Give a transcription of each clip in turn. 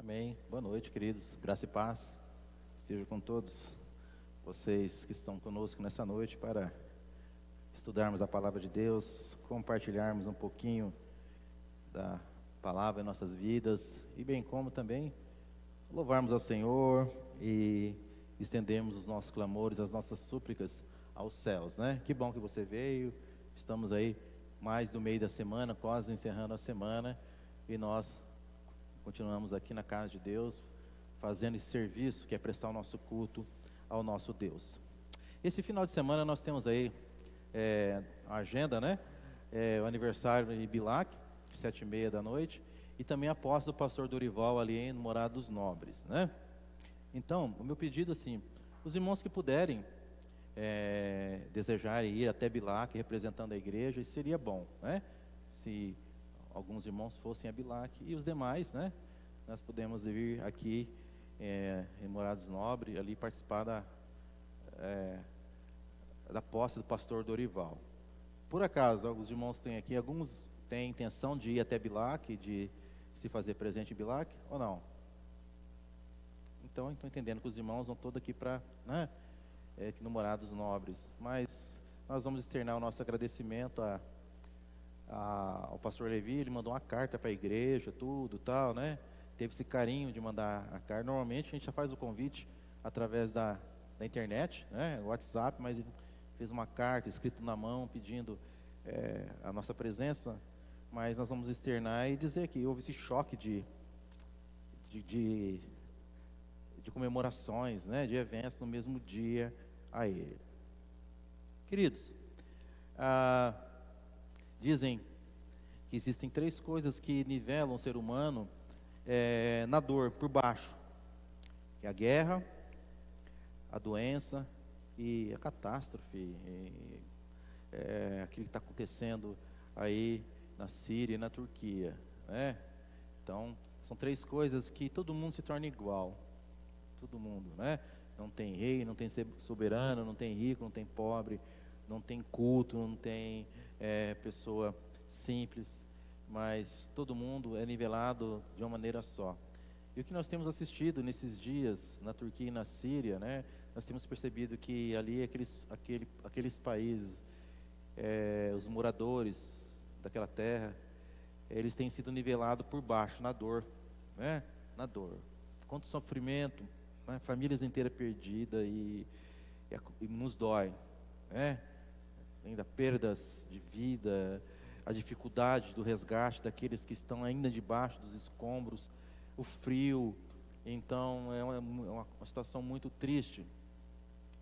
Amém. Boa noite, queridos. Graça e paz esteja com todos vocês que estão conosco nessa noite para estudarmos a palavra de Deus, compartilharmos um pouquinho da palavra em nossas vidas e bem como também louvarmos ao Senhor e estendermos os nossos clamores, as nossas súplicas aos céus, né? Que bom que você veio. Estamos aí mais do meio da semana, quase encerrando a semana, e nós continuamos aqui na casa de Deus, fazendo esse serviço que é prestar o nosso culto ao nosso Deus. Esse final de semana nós temos aí a agenda, né? O aniversário de Bilac, 7h30 da noite, e também a posse do pastor Dorival ali em Morada dos Nobres, né? Então, o meu pedido assim, os irmãos que puderem desejarem ir até Bilac representando a igreja, isso seria bom, né? Se alguns irmãos fossem a Bilac e os demais, né? Nós podemos vir aqui em Morados Nobre, ali participar da posse do pastor Dorival. Por acaso, alguns irmãos têm aqui, alguns têm intenção de ir até Bilac, de se fazer presente em Bilac, ou não? Então, estou entendendo que os irmãos vão todos aqui para, né? Aqui no Morados Nobres, mas nós vamos externar o nosso agradecimento ao pastor Levi. Ele mandou uma carta para a igreja, tudo tal, né? Teve esse carinho de mandar a carta. Normalmente a gente já faz o convite através da internet, né? WhatsApp, mas ele fez uma carta escrita na mão pedindo a nossa presença. Mas nós vamos externar e dizer que houve esse choque de comemorações, né? De eventos no mesmo dia a ele. Queridos, dizem que existem 3 coisas que nivelam o ser humano na dor, por baixo. Que é a guerra, a doença e a catástrofe. Aquilo que está acontecendo aí na Síria e na Turquia, né? Então, são 3 coisas que todo mundo se torna igual. Todo mundo, né? Não tem rei, não tem soberano, não tem rico, não tem pobre, não tem culto, não tem pessoa simples, mas todo mundo é nivelado de uma maneira só. E o que nós temos assistido nesses dias na Turquia e na Síria, né? Nós temos percebido que ali aqueles países, os moradores daquela terra, eles têm sido nivelados por baixo, na dor, né? Na dor. Quanto sofrimento, né? Famílias inteiras perdidas e nos dói, né? Ainda perdas de vida, a dificuldade do resgate daqueles que estão ainda debaixo dos escombros, o frio. Então é uma situação muito triste.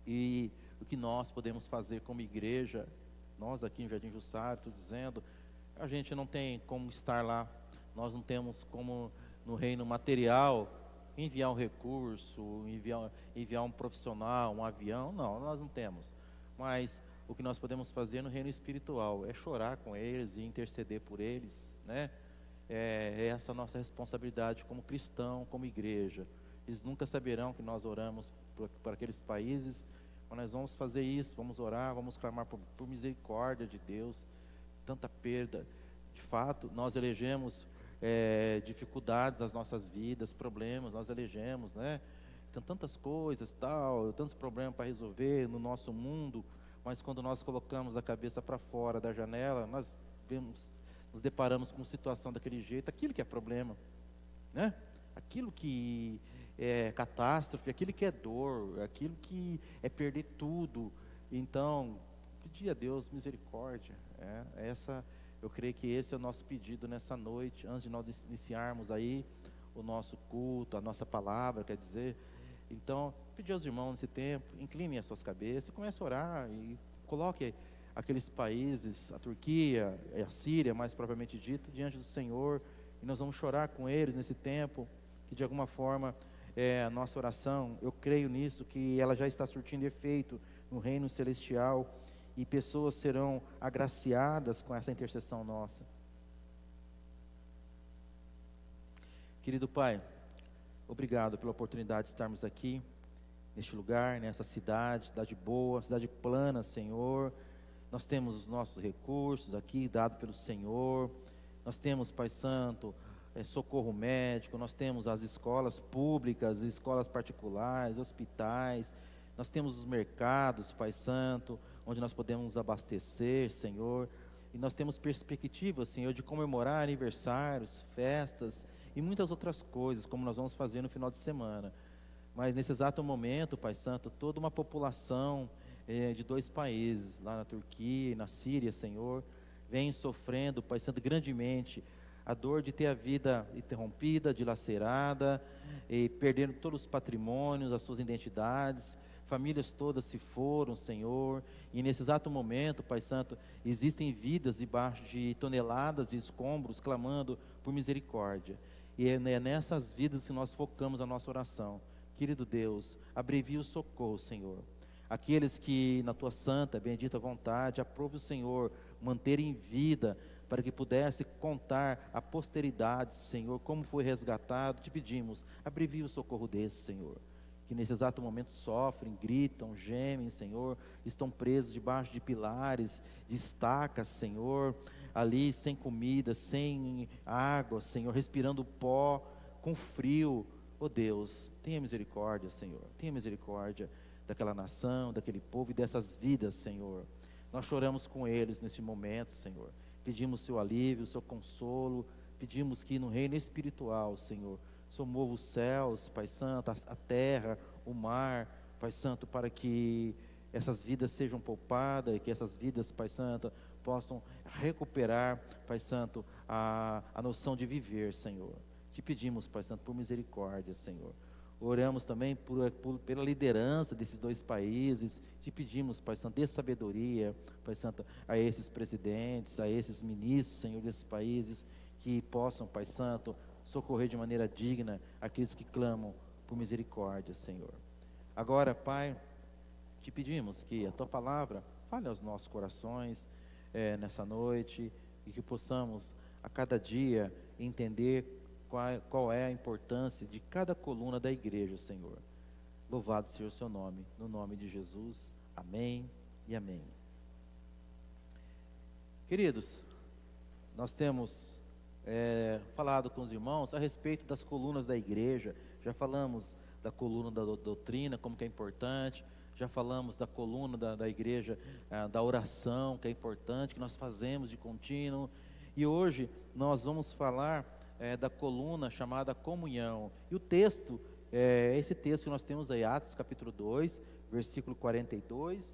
E o que nós podemos fazer como igreja, nós aqui em Jardim Jussara, estou dizendo, a gente não tem como estar lá, nós não temos como no reino material enviar um recurso, enviar um profissional, um avião, não, nós não temos. Mas o que nós podemos fazer no reino espiritual é chorar com eles e interceder por eles, né? É essa a nossa responsabilidade como cristão, como igreja. Eles nunca saberão que nós oramos por aqueles países, mas nós vamos fazer isso, vamos orar, vamos clamar por misericórdia de Deus. Tanta perda, de fato, nós elegemos dificuldades nas nossas vidas, problemas, nós elegemos, né? Então, tantas coisas, tantos problemas para resolver no nosso mundo, mas quando nós colocamos a cabeça para fora da janela, nós nos deparamos com situação daquele jeito, aquilo que é problema, né? Aquilo que é catástrofe, aquilo que é dor, aquilo que é perder tudo. Então, pedir a Deus misericórdia, eu creio que esse é o nosso pedido nessa noite, antes de nós iniciarmos aí o nosso culto, a nossa palavra, quer dizer. Então, pedir aos irmãos nesse tempo, inclinem as suas cabeças e comece a orar e coloque aqueles países, a Turquia, a Síria, mais propriamente dito, diante do Senhor, e nós vamos chorar com eles nesse tempo, que de alguma forma a nossa oração, eu creio nisso, que ela já está surtindo efeito no reino celestial, e pessoas serão agraciadas com essa intercessão nossa. Querido Pai, obrigado pela oportunidade de estarmos aqui, neste lugar, nessa cidade boa, cidade plana, Senhor. Nós temos os nossos recursos aqui, dado pelo Senhor. Nós temos, Pai Santo, socorro médico, nós temos as escolas públicas, escolas particulares, hospitais, nós temos os mercados, Pai Santo, onde nós podemos abastecer, Senhor, e nós temos perspectivas, Senhor, de comemorar aniversários, festas e muitas outras coisas, como nós vamos fazer no final de semana. Mas nesse exato momento, Pai Santo, toda uma população de 2 países, lá na Turquia e na Síria, Senhor, vem sofrendo, Pai Santo, grandemente a dor de ter a vida interrompida, dilacerada, e perdendo todos os patrimônios, as suas identidades, famílias todas se foram, Senhor, e nesse exato momento, Pai Santo, existem vidas debaixo de toneladas de escombros, clamando por misericórdia, e é nessas vidas que nós focamos a nossa oração. Querido Deus, abrevia o socorro, Senhor. Aqueles que na Tua santa, bendita vontade, aprove o Senhor manter em vida, para que pudesse contar a posteridade, Senhor, como foi resgatado, te pedimos, abrevia o socorro desse, Senhor, que nesse exato momento sofrem, gritam, gemem, Senhor, estão presos debaixo de pilares, de estacas, Senhor, ali sem comida, sem água, Senhor, respirando pó, com frio. Oh Deus, tenha misericórdia, Senhor, tenha misericórdia daquela nação, daquele povo e dessas vidas, Senhor. Nós choramos com eles nesse momento, Senhor. Pedimos o seu alívio, o seu consolo, pedimos que no reino espiritual, Senhor, o Senhor mova os céus, Pai Santo, a terra, o mar, Pai Santo, para que essas vidas sejam poupadas, e que essas vidas, Pai Santo, possam recuperar, Pai Santo, a noção de viver, Senhor. Te pedimos, Pai Santo, por misericórdia, Senhor. Oramos também pela liderança desses 2 países. Te pedimos, Pai Santo, dê sabedoria, Pai Santo, a esses presidentes, a esses ministros, Senhor, desses países, que possam, Pai Santo, socorrer de maneira digna aqueles que clamam por misericórdia, Senhor. Agora, Pai, te pedimos que a Tua palavra fale aos nossos corações nessa noite, e que possamos a cada dia entender qual é a importância de cada coluna da igreja, Senhor. Louvado seja o seu nome, no nome de Jesus, amém e amém. Queridos, nós temos falado com os irmãos a respeito das colunas da igreja. Já falamos da coluna da doutrina, como que é importante. Já falamos da coluna da igreja, da oração, que é importante, que nós fazemos de contínuo. E hoje nós vamos falar da coluna chamada comunhão. E o texto, esse texto que nós temos aí, Atos capítulo 2, versículo 42,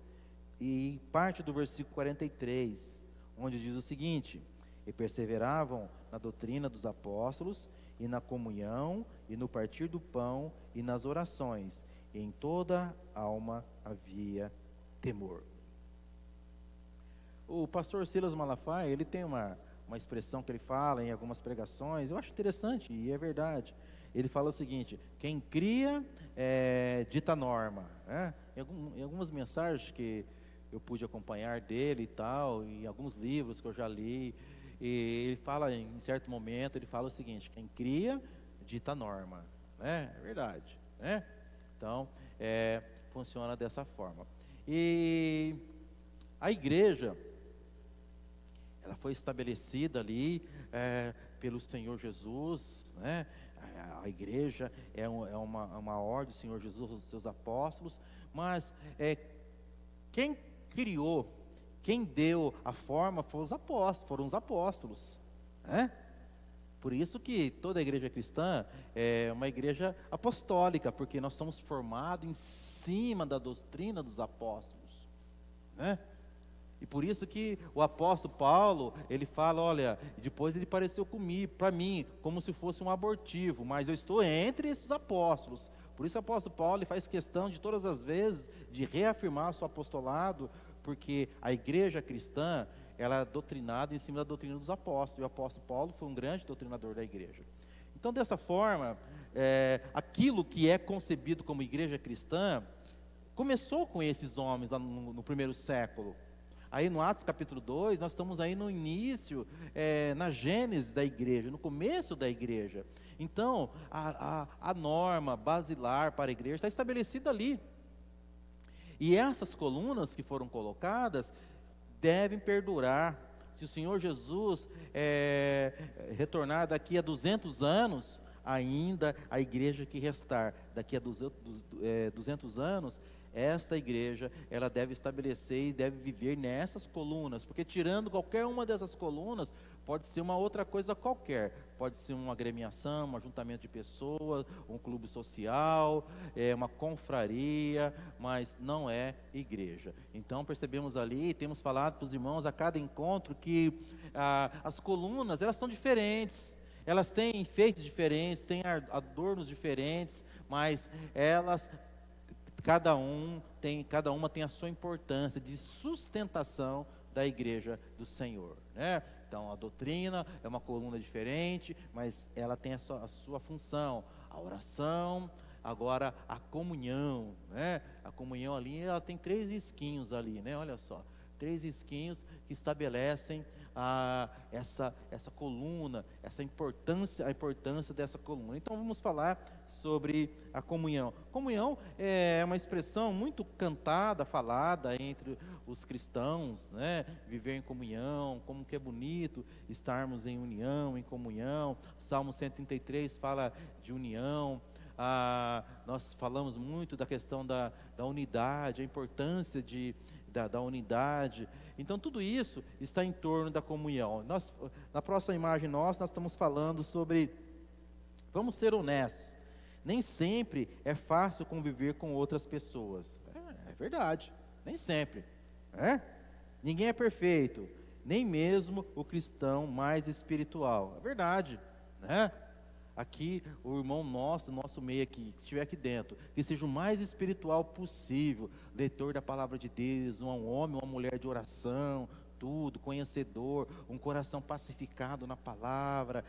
e parte do versículo 43, onde diz o seguinte: e perseveravam na doutrina dos apóstolos, e na comunhão, e no partir do pão, e nas orações, e em toda alma havia temor. O pastor Silas Malafaia, ele tem uma expressão que ele fala em algumas pregações, eu acho interessante, e é verdade. Ele fala o seguinte: quem cria, dita norma, né? Em algumas mensagens que eu pude acompanhar dele e tal, e alguns livros que eu já li, e ele fala, em certo momento, ele fala o seguinte: quem cria, dita norma, né? É verdade, né? Então, funciona dessa forma. E a igreja, ela foi estabelecida ali pelo Senhor Jesus, né? A igreja é uma ordem do Senhor Jesus, os seus apóstolos, mas quem criou, quem deu a forma foram os apóstolos, né? Por isso que toda a igreja cristã é uma igreja apostólica, porque nós somos formados em cima da doutrina dos apóstolos, né? E por isso que o apóstolo Paulo, ele fala, olha, depois ele pareceu comigo, para mim, como se fosse um abortivo, mas eu estou entre esses apóstolos. Por isso o apóstolo Paulo, ele faz questão de todas as vezes, de reafirmar o seu apostolado, porque a igreja cristã, ela é doutrinada em cima da doutrina dos apóstolos, e o apóstolo Paulo foi um grande doutrinador da igreja. Então, dessa forma, aquilo que é concebido como igreja cristã, começou com esses homens lá no primeiro século. Aí no Atos capítulo 2, nós estamos aí no início, na gênese da igreja, no começo da igreja. Então, a norma basilar para a igreja está estabelecida ali. E essas colunas que foram colocadas devem perdurar. Se o Senhor Jesus retornar daqui a 200 anos, ainda a igreja que restar, daqui a 200 anos, esta igreja, ela deve estabelecer e deve viver nessas colunas, porque tirando qualquer uma dessas colunas, pode ser uma outra coisa qualquer, pode ser uma agremiação, um ajuntamento de pessoas, um clube social, uma confraria, mas não é igreja. Então percebemos ali, temos falado para os irmãos a cada encontro que as colunas, elas são diferentes, elas têm enfeites diferentes, têm adornos diferentes, mas elas, cada uma tem a sua importância de sustentação da igreja do Senhor, né? Então a doutrina é uma coluna diferente, mas ela tem a sua função, a oração, agora a comunhão, né? A comunhão ali, ela tem 3 risquinhos ali, né? Olha só, 3 risquinhos que estabelecem essa coluna, a importância dessa coluna. Então vamos falar sobre a comunhão. Comunhão é uma expressão muito cantada, falada entre os cristãos, né? Viver em comunhão, como que é bonito estarmos em união, em comunhão. Salmo 133 fala de união. Nós falamos muito da questão da unidade, a importância da unidade. Então tudo isso está em torno da comunhão. Na próxima imagem nós estamos falando sobre, vamos ser honestos, nem sempre é fácil conviver com outras pessoas. É verdade, nem sempre, né? Ninguém é perfeito, nem mesmo o cristão mais espiritual. É verdade, né? Aqui, o irmão nosso meio aqui, que estiver aqui dentro, que seja o mais espiritual possível, leitor da palavra de Deus, um homem, uma mulher de oração, tudo, conhecedor, um coração pacificado na palavra,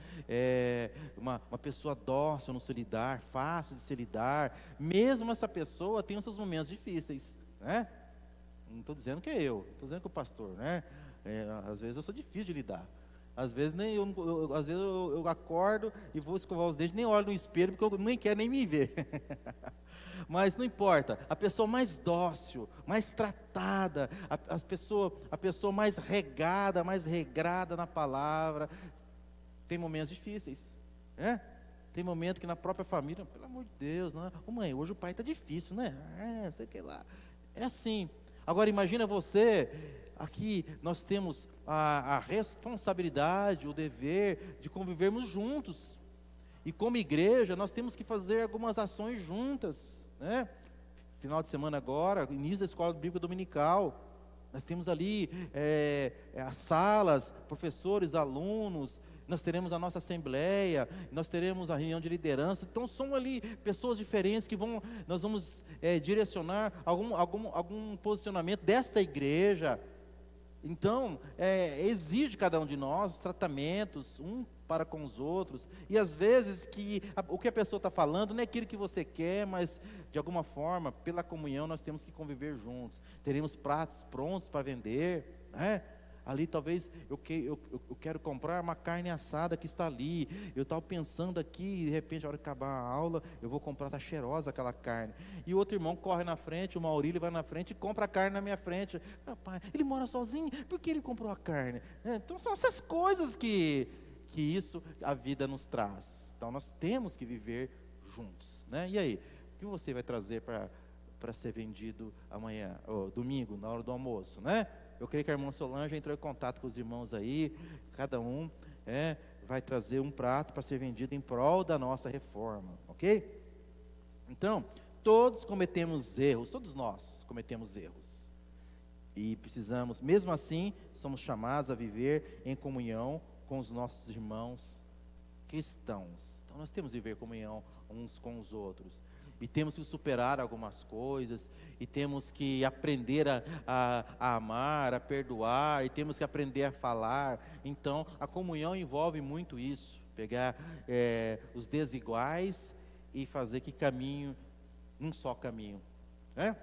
uma pessoa dócil no se lidar, fácil de se lidar. Mesmo essa pessoa tem os seus momentos difíceis, né? Não estou dizendo que é eu, estou dizendo que o pastor, né? Às vezes eu sou difícil de lidar. Às vezes eu acordo e vou escovar os dentes, nem olho no espelho, porque eu nem quero nem me ver. Mas não importa, a pessoa mais dócil, mais tratada, a pessoa mais regada, mais regrada na palavra, tem momentos difíceis, né? Tem momento que na própria família, pelo amor de Deus, não é? Ô mãe, hoje o pai está difícil, né? Não sei o que lá. É assim. Agora imagina você, aqui nós temos a responsabilidade, o dever de convivermos juntos. E como igreja, nós temos que fazer algumas ações juntas, né? Final de semana agora, início da escola bíblica dominical, nós temos ali as salas, professores, alunos, nós teremos a nossa assembleia, nós teremos a reunião de liderança. Então são ali pessoas diferentes que nós vamos direcionar algum posicionamento desta igreja. Então, exige de cada um de nós tratamentos, um para com os outros, e às vezes o que a pessoa está falando não é aquilo que você quer, mas de alguma forma, pela comunhão, nós temos que conviver juntos. Teremos pratos prontos para vender, né? Ali talvez eu quero comprar uma carne assada que está ali, eu estava pensando aqui, de repente, a hora que acabar a aula, eu vou comprar, está cheirosa aquela carne. E o outro irmão corre na frente, o Maurílio vai na frente e compra a carne na minha frente. Rapaz, ele mora sozinho, por que ele comprou a carne? Então são essas coisas que isso a vida nos traz. Então nós temos que viver juntos, né? E aí, o que você vai trazer para ser vendido amanhã, domingo, na hora do almoço, né? Eu creio que a irmã Solange entrou em contato com os irmãos aí, cada um vai trazer um prato para ser vendido em prol da nossa reforma, ok? Então, todos cometemos erros, todos nós cometemos erros, e precisamos, mesmo assim, somos chamados a viver em comunhão com os nossos irmãos cristãos. Então nós temos que viver comunhão uns com os outros, e temos que superar algumas coisas, e temos que aprender a amar, a perdoar, e temos que aprender a falar. Então a comunhão envolve muito isso, pegar os desiguais e fazer que caminho, um só caminho, né?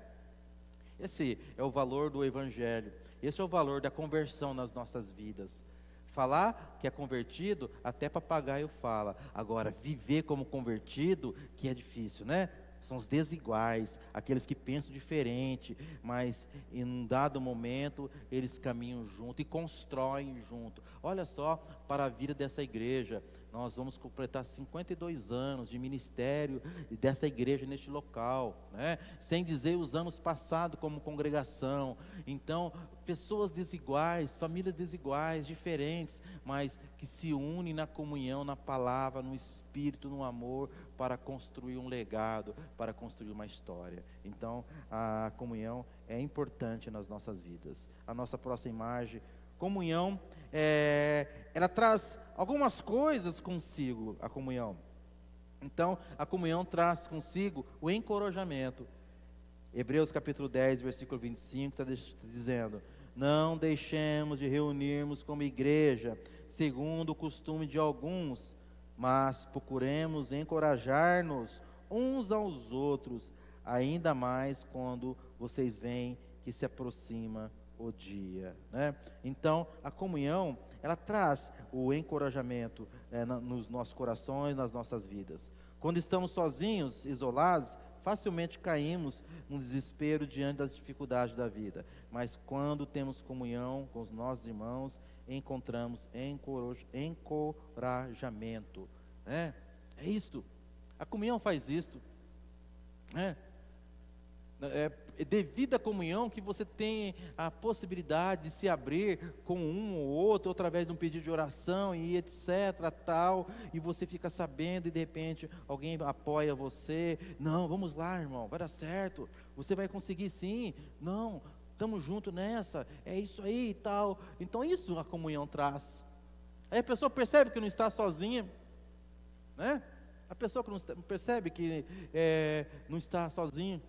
Esse é o valor do Evangelho, esse é o valor da conversão nas nossas vidas. Falar que é convertido, até papagaio fala. Agora, viver como convertido, que é difícil, né? São os desiguais, aqueles que pensam diferente, mas em um dado momento eles caminham junto e constroem junto. Olha só para a vida dessa igreja. Nós vamos completar 52 anos de ministério dessa igreja neste local, né? Sem dizer os anos passados como congregação. Então, pessoas desiguais, famílias desiguais, diferentes, mas que se unem na comunhão, na palavra, no espírito, no amor, para construir um legado, para construir uma história. Então, a comunhão é importante nas nossas vidas. A nossa próxima imagem, comunhão, ela traz algumas coisas consigo, a comunhão. Então, a comunhão traz consigo o encorajamento. Hebreus capítulo 10, versículo 25, está dizendo: não deixemos de reunirmos como igreja, segundo o costume de alguns, mas procuremos encorajar-nos uns aos outros, ainda mais quando vocês veem que se aproxima o dia, né? Então, a comunhão, ela traz o encorajamento nos nossos corações, nas nossas vidas. Quando estamos sozinhos, isolados, facilmente caímos no desespero diante das dificuldades da vida. Mas quando temos comunhão com os nossos irmãos, encontramos encorajamento, né? É isto. A comunhão faz isto, né? É devido à comunhão que você tem a possibilidade de se abrir com um ou outro, através de um pedido de oração e etc, tal, e você fica sabendo e de repente alguém apoia você. Não, vamos lá, irmão, vai dar certo, você vai conseguir sim, não, estamos juntos nessa, é isso aí e tal. Então isso a comunhão traz. Aí a pessoa percebe que não está sozinha, né? A pessoa que não percebe que não está sozinha.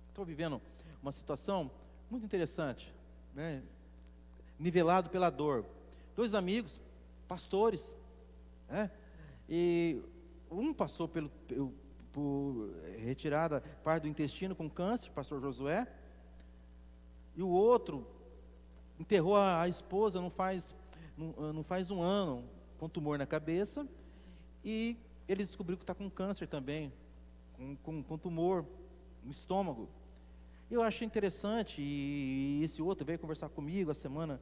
Estou vivendo uma situação muito interessante, né? Nivelado pela dor. 2 amigos, pastores, né? E um passou por retirada parte do intestino com câncer, pastor Josué, e o outro enterrou a esposa não faz um ano, com tumor na cabeça, e ele descobriu que está com câncer também, com tumor no estômago. Eu achei interessante, e esse outro veio conversar comigo a semana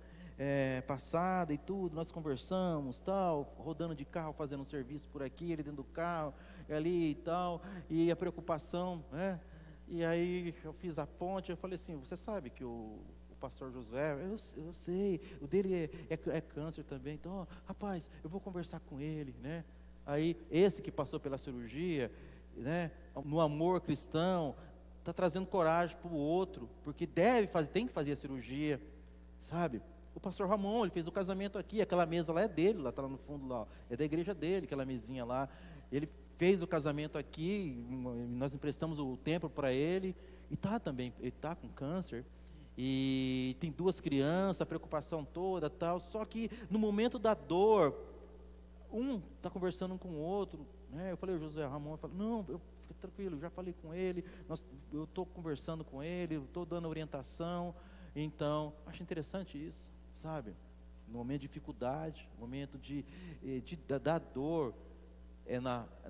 passada e tudo, nós conversamos, tal, rodando de carro, fazendo um serviço por aqui, ele dentro do carro, ali e tal, e a preocupação, né? E aí eu fiz a ponte, eu falei assim, você sabe que o pastor Josué, eu sei, o dele é câncer também, então, rapaz, eu vou conversar com ele, né? Aí, esse que passou pela cirurgia, né, no amor cristão, está trazendo coragem para o outro, porque tem que fazer a cirurgia, sabe? O pastor Ramon, ele fez o casamento aqui, aquela mesa lá é dele, lá está lá no fundo, lá, é da igreja dele, aquela mesinha lá. Ele fez o casamento aqui, nós emprestamos o templo para ele, e ele está com câncer, e tem 2 crianças, a preocupação toda, tal, só que no momento da dor, um está conversando com o outro, né? Eu falei, o José Ramon, eu falei, não, fica tranquilo, já falei com ele, eu estou conversando com ele, estou dando orientação. Então, acho interessante isso, sabe? No momento de dificuldade, no momento da dor,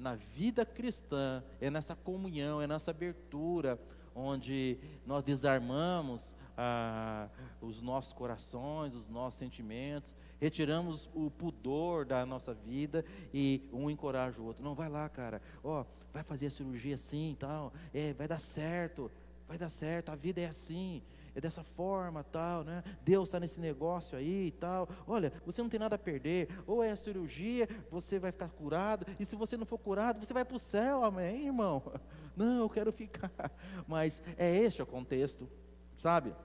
na vida cristã, é nessa comunhão, é nessa abertura, onde nós desarmamos os nossos corações, os nossos sentimentos, retiramos o pudor da nossa vida e um encoraja o outro. Não, vai lá, cara, vai fazer a cirurgia assim e tal, vai dar certo, a vida é assim, é dessa forma, tal, né? Deus está nesse negócio aí e tal. Olha, você não tem nada a perder, ou é a cirurgia, você vai ficar curado, e se você não for curado, você vai para o céu, amém, irmão? Não, eu quero ficar. Mas é este o contexto, sabe?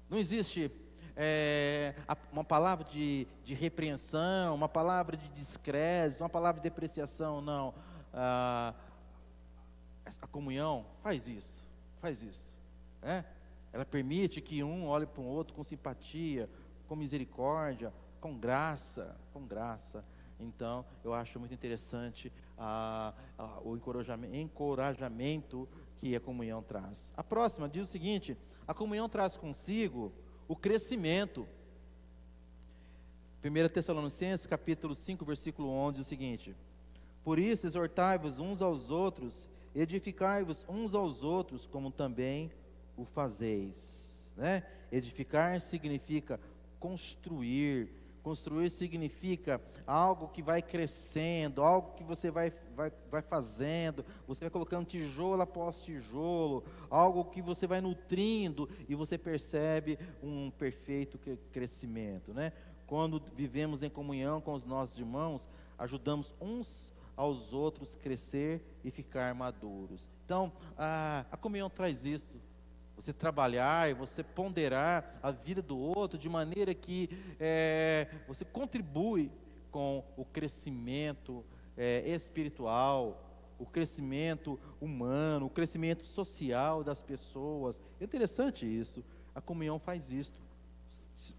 Não existe uma palavra de repreensão, uma palavra de descrédito, uma palavra de depreciação, não. A comunhão faz isso, né? Ela permite que um olhe para o outro com simpatia, com misericórdia, com graça. Então, eu acho muito interessante o encorajamento que a comunhão traz. A próxima diz o seguinte: a comunhão traz consigo o crescimento. 1 Tessalonicenses capítulo 5, versículo 11, diz o seguinte: Por isso, exortai-vos uns aos outros, edificai-vos uns aos outros, como também o fazeis, né? Edificar significa construir. Construir significa algo que vai crescendo, algo que você vai fazendo, você vai colocando tijolo após tijolo, algo que você vai nutrindo e você percebe um perfeito crescimento, né? Quando vivemos em comunhão com os nossos irmãos, ajudamos uns aos outros crescer e ficar maduros. Então, a comunhão traz isso. Você trabalhar e você ponderar a vida do outro de maneira que você contribui com o crescimento espiritual, o crescimento humano, o crescimento social das pessoas. É interessante isso. A comunhão faz isso.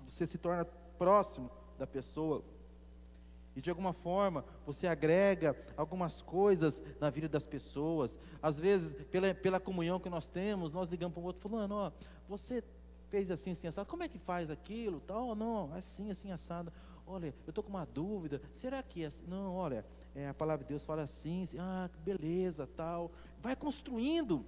Você se torna próximo da pessoa. E de alguma forma, você agrega algumas coisas na vida das pessoas. Às vezes, pela comunhão que nós temos, nós ligamos para o outro, falando, ó, você fez assim, assim, assado, como é que faz aquilo, tal, não, assim, assim, assado. Olha, eu estou com uma dúvida, será que é assim? Não, olha, a palavra de Deus fala assim, assim, beleza, tal. Vai construindo,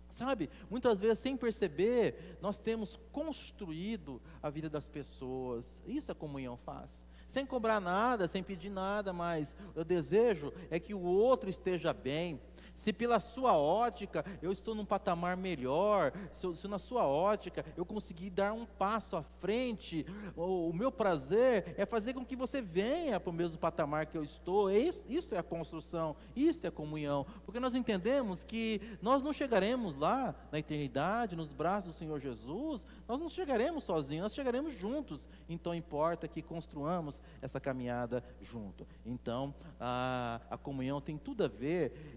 sabe? Muitas vezes, sem perceber, nós temos construído a vida das pessoas. Isso a comunhão faz. Sem cobrar nada, sem pedir nada, mas o desejo é que o outro esteja bem. Se pela sua ótica eu estou num patamar melhor, se na sua ótica eu conseguir dar um passo à frente, o meu prazer é fazer com que você venha para o mesmo patamar que eu estou. Isso é a construção, isso é a comunhão, porque nós entendemos que nós não chegaremos lá na eternidade, nos braços do Senhor Jesus, nós não chegaremos sozinhos, nós chegaremos juntos. Então importa que construamos essa caminhada junto. Então a comunhão tem tudo a ver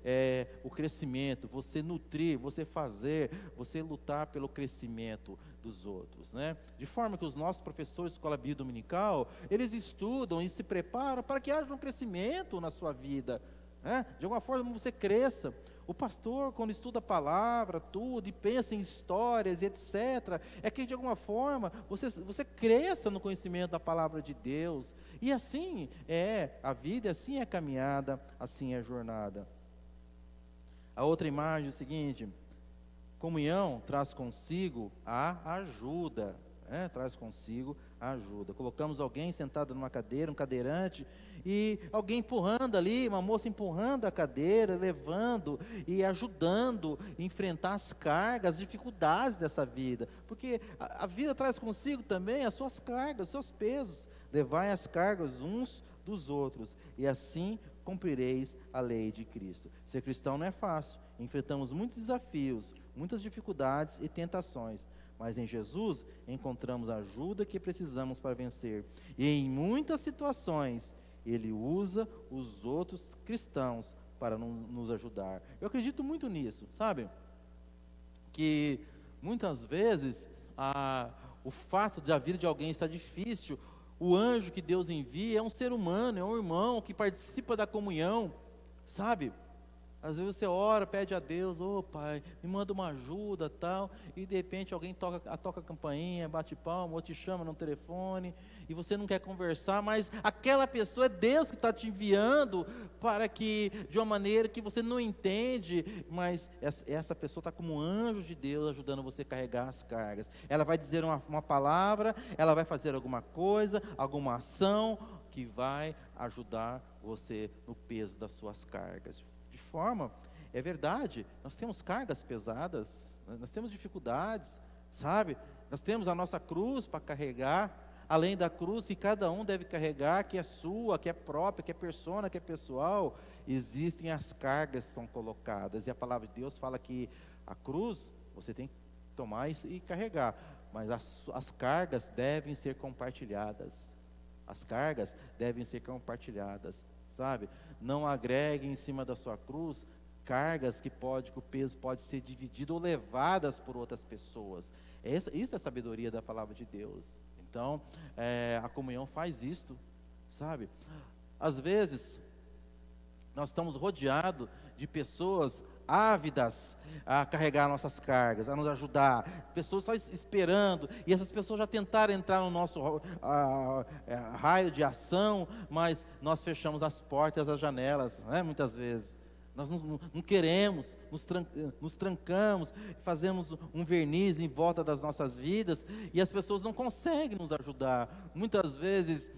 o crescimento, você nutrir, você fazer, você lutar pelo crescimento dos outros, né? De forma que os nossos professores de escola bíblica dominical, eles estudam e se preparam para que haja um crescimento na sua vida, né? De alguma forma você cresça. O pastor, quando estuda a palavra, tudo, e pensa em histórias e etc., é que de alguma forma você cresça no conhecimento da palavra de Deus. E assim é a vida, assim é a caminhada, assim é a jornada. A outra imagem é o seguinte: comunhão traz consigo a ajuda, traz consigo a ajuda. Colocamos alguém sentado numa cadeira, um cadeirante, e alguém empurrando ali, uma moça empurrando a cadeira, levando e ajudando a enfrentar as cargas, as dificuldades dessa vida, porque a vida traz consigo também as suas cargas, os seus pesos. Levai as cargas uns dos outros, e assim cumprireis a lei de Cristo. Ser cristão não é fácil, enfrentamos muitos desafios, muitas dificuldades e tentações, mas em Jesus encontramos a ajuda que precisamos para vencer, e em muitas situações Ele usa os outros cristãos para nos ajudar. Eu acredito muito nisso, sabe? Que muitas vezes o fato de a vida de alguém estar difícil, o anjo que Deus envia é um ser humano, é um irmão que participa da comunhão, sabe? Às vezes você ora, pede a Deus, Pai, me manda uma ajuda, tal, e de repente alguém toca a campainha, bate palma, ou te chama no telefone, e você não quer conversar, mas aquela pessoa é Deus que está te enviando, para que, de uma maneira que você não entende, mas essa pessoa está como um anjo de Deus, ajudando você a carregar as cargas. Ela vai dizer uma palavra, ela vai fazer alguma coisa, alguma ação, que vai ajudar você no peso das suas cargas. É verdade, nós temos cargas pesadas, nós temos dificuldades, sabe? Nós temos a nossa cruz para carregar, além da cruz que cada um deve carregar, que é sua, que é própria, que é persona, que é pessoal, existem as cargas que são colocadas, e a palavra de Deus fala que a cruz você tem que tomar e carregar, mas as cargas devem ser compartilhadas, sabe? Não agregue em cima da sua cruz cargas que o peso pode ser dividido ou levadas por outras pessoas. Isso é a sabedoria da palavra de Deus. Então, a comunhão faz isto, sabe? Às vezes, Nós estamos rodeados de pessoas ávidas a carregar nossas cargas, a nos ajudar, pessoas só esperando, e essas pessoas já tentaram entrar no nosso raio de ação, mas nós fechamos as portas, as janelas, né, muitas vezes. Nós não queremos, nos trancamos, fazemos um verniz em volta das nossas vidas, e as pessoas não conseguem nos ajudar. Muitas vezes,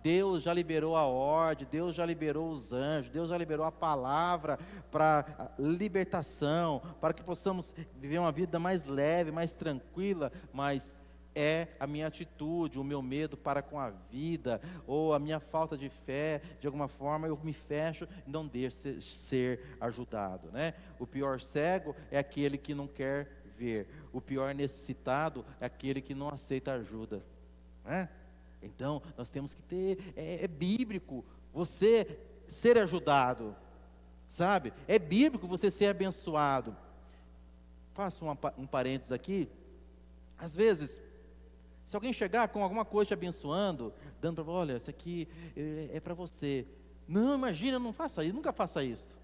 Deus já liberou a ordem, Deus já liberou os anjos, Deus já liberou a palavra para libertação, para que possamos viver uma vida mais leve, mais tranquila, mas é a minha atitude, o meu medo para com a vida, ou a minha falta de fé, de alguma forma eu me fecho e não deixo ser ajudado, né? O pior cego é aquele que não quer ver, o pior necessitado é aquele que não aceita ajuda, né? Então, nós temos que ter, é bíblico, você ser ajudado, sabe? É bíblico você ser abençoado. Faço um parênteses aqui. Às vezes, se alguém chegar com alguma coisa te abençoando, dando para você, olha, isso aqui é para você. Não, imagina, não faça isso, nunca faça isso.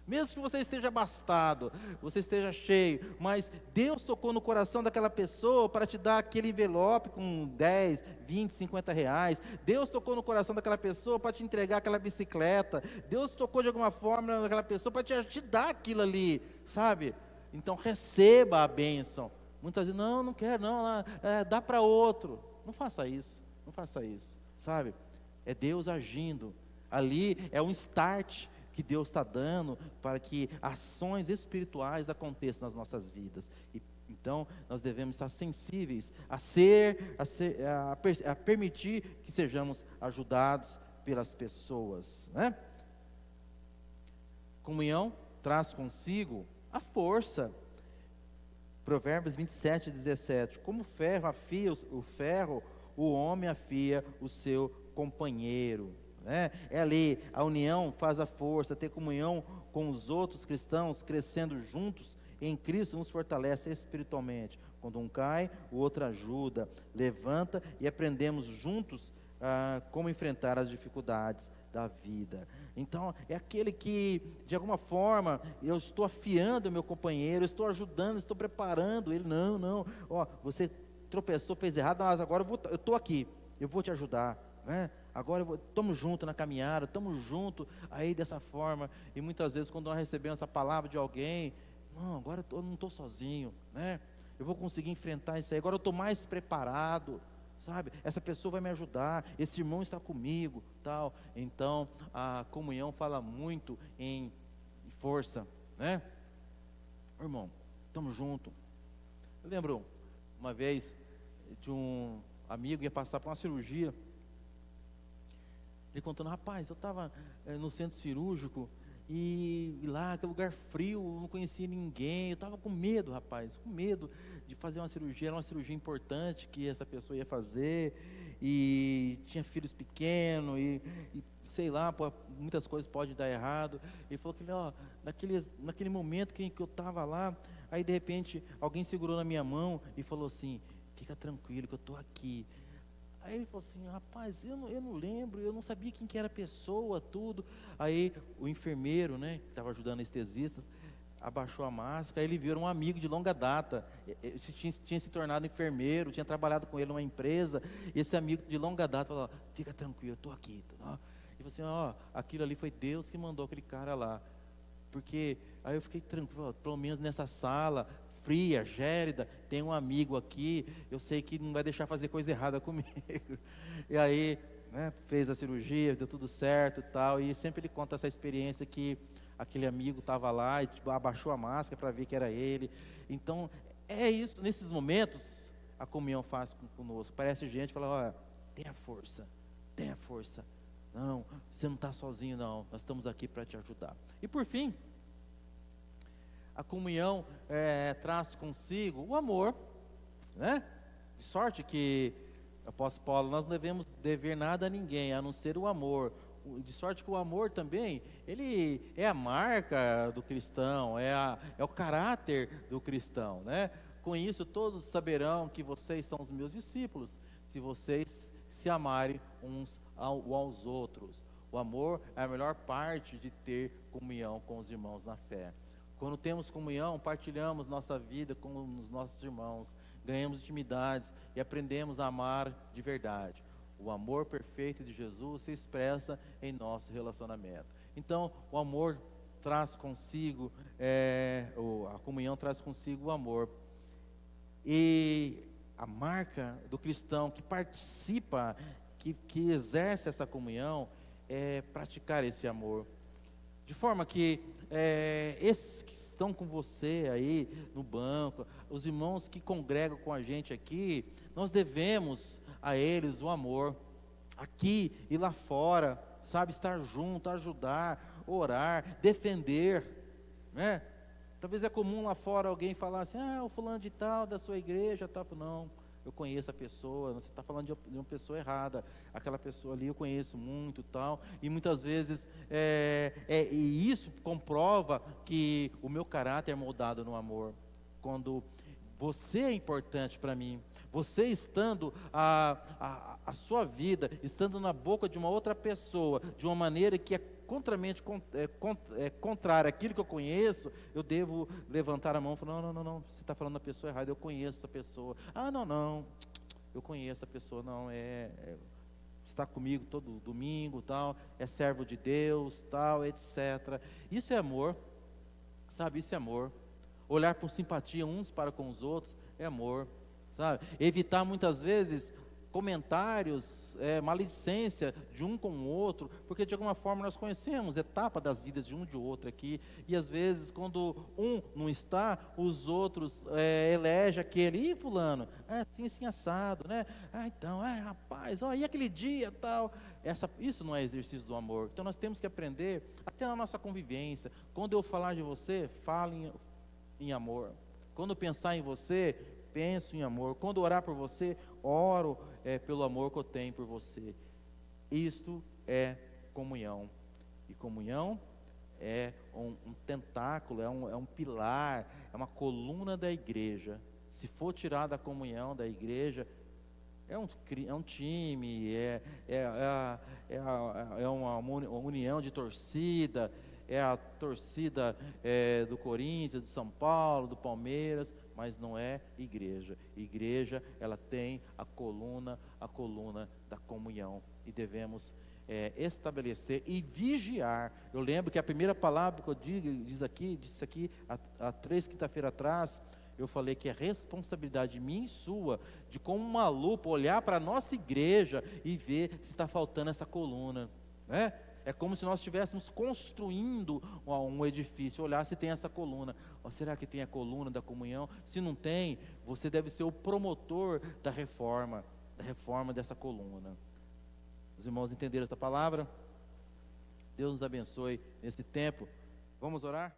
Mesmo que você esteja abastado, você esteja cheio, mas Deus tocou no coração daquela pessoa para te dar aquele envelope com 10, 20, 50 reais. Deus tocou no coração daquela pessoa para te entregar aquela bicicleta. Deus tocou de alguma forma naquela pessoa para te dar aquilo ali, sabe? Então receba a bênção. Muitas vezes, não quero, não, dá para outro. Não faça isso, sabe? É Deus agindo. Ali é um start que Deus está dando para que ações espirituais aconteçam nas nossas vidas. Então, nós devemos estar sensíveis a permitir que sejamos ajudados pelas pessoas, né? Comunhão traz consigo a força. Provérbios 27, 17. Como o ferro afia o ferro, o homem afia o seu companheiro. É ali, a união faz a força, ter comunhão com os outros cristãos, crescendo juntos em Cristo, nos fortalece espiritualmente. Quando um cai, o outro ajuda, levanta e aprendemos juntos como enfrentar as dificuldades da vida. Então, é aquele que, de alguma forma, eu estou afiando o meu companheiro, estou ajudando, estou preparando ele. Não, você tropeçou, fez errado, mas agora eu estou aqui, eu vou te ajudar, né? Agora estamos juntos na caminhada, estamos juntos aí dessa forma. E muitas vezes quando nós recebemos essa palavra de alguém, não, agora eu não estou sozinho, né? Eu vou conseguir enfrentar isso aí, agora eu estou mais preparado, sabe? Essa pessoa vai me ajudar, esse irmão está comigo, tal. Então, a comunhão fala muito em força, né? Irmão, estamos juntos. Eu lembro uma vez de um amigo que ia passar por uma cirurgia. Ele contando, rapaz, eu estava no centro cirúrgico e lá, aquele lugar frio, não conhecia ninguém, eu estava com medo, rapaz, com medo de fazer uma cirurgia, era uma cirurgia importante que essa pessoa ia fazer, e tinha filhos pequenos, e sei lá, muitas coisas podem dar errado. Ele falou que, naquele momento que eu estava lá, aí de repente alguém segurou na minha mão e falou assim, fica tranquilo que eu estou aqui. Aí ele falou assim, rapaz, eu não lembro, eu não sabia quem que era a pessoa, tudo. Aí o enfermeiro, né, que estava ajudando o anestesista, abaixou a máscara, aí ele viu um amigo de longa data, tinha se tornado enfermeiro, tinha trabalhado com ele numa empresa, e esse amigo de longa data falou, fica tranquilo, eu estou aqui. E falou assim, aquilo ali foi Deus que mandou aquele cara lá. Porque aí eu fiquei tranquilo, pelo menos nessa sala fria, gélida, tem um amigo aqui, eu sei que não vai deixar fazer coisa errada comigo. E aí, né, fez a cirurgia, deu tudo certo e tal, e sempre ele conta essa experiência que aquele amigo estava lá e abaixou a máscara para ver que era ele. Então, é isso, nesses momentos, a comunhão faz conosco. Parece gente fala, olha, tenha força, não, você não está sozinho não, nós estamos aqui para te ajudar. E por fim, a comunhão traz consigo o amor, né? De sorte que, apóstolo Paulo, nós não devemos dever nada a ninguém, a não ser o amor. De sorte que o amor também, ele é a marca do cristão, é o caráter do cristão, né? Com isso todos saberão que vocês são os meus discípulos, se vocês se amarem uns aos outros. O amor é a melhor parte de ter comunhão com os irmãos na fé. Quando temos comunhão, partilhamos nossa vida com os nossos irmãos, ganhamos intimidades e aprendemos a amar de verdade. O amor perfeito de Jesus se expressa em nosso relacionamento. Então, o amor traz consigo, a comunhão traz consigo o amor. E a marca do cristão que participa, que exerce essa comunhão, é praticar esse amor. De forma que esses que estão com você aí no banco, os irmãos que congregam com a gente aqui, nós devemos a eles o amor, aqui e lá fora, sabe, estar junto, ajudar, orar, defender, né? Talvez é comum lá fora alguém falar assim, o fulano de tal, da sua igreja, tal. Não, eu conheço a pessoa, você está falando de uma pessoa errada, aquela pessoa ali eu conheço muito, tal, e muitas vezes, e isso comprova que o meu caráter é moldado no amor, quando você é importante para mim, você estando a sua vida, estando na boca de uma outra pessoa, de uma maneira que é contrária àquilo que eu conheço, eu devo levantar a mão e falar, não, você está falando da pessoa errada, eu conheço essa pessoa. Não, eu conheço a pessoa, não, está comigo todo domingo, tal, é servo de Deus, tal, etc. Isso é amor, sabe, isso é amor. Olhar com simpatia uns para com os outros é amor, sabe? Evitar muitas vezes comentários, maledicência de um com o outro, porque de alguma forma nós conhecemos etapa das vidas de um de outro aqui, e às vezes quando um não está, os outros elegem aquele, fulano, assim assado, né? Então, rapaz, e aquele dia tal, isso não é exercício do amor. Então nós temos que aprender, até na nossa convivência, quando eu falar de você, fale em amor, quando eu pensar em você, penso em amor, quando orar por você, oro pelo amor que eu tenho por você. Isto é comunhão, e comunhão é um tentáculo, é um pilar, é uma coluna da igreja. Se for tirada a comunhão da igreja, é um time, é uma união de torcida, é a torcida do Corinthians, do São Paulo, do Palmeiras, mas não é igreja. Igreja, ela tem a coluna da comunhão, e devemos estabelecer e vigiar. Eu lembro que a primeira palavra que eu disse aqui há 3 quinta-feiras atrás, eu falei que é responsabilidade minha e sua, de com uma lupa olhar para a nossa igreja e ver se está faltando essa coluna, né? É como se nós estivéssemos construindo um edifício, olhar se tem essa coluna. Será que tem a coluna da comunhão? Se não tem, você deve ser o promotor da reforma dessa coluna. Os irmãos entenderam essa palavra? Deus nos abençoe nesse tempo. Vamos orar?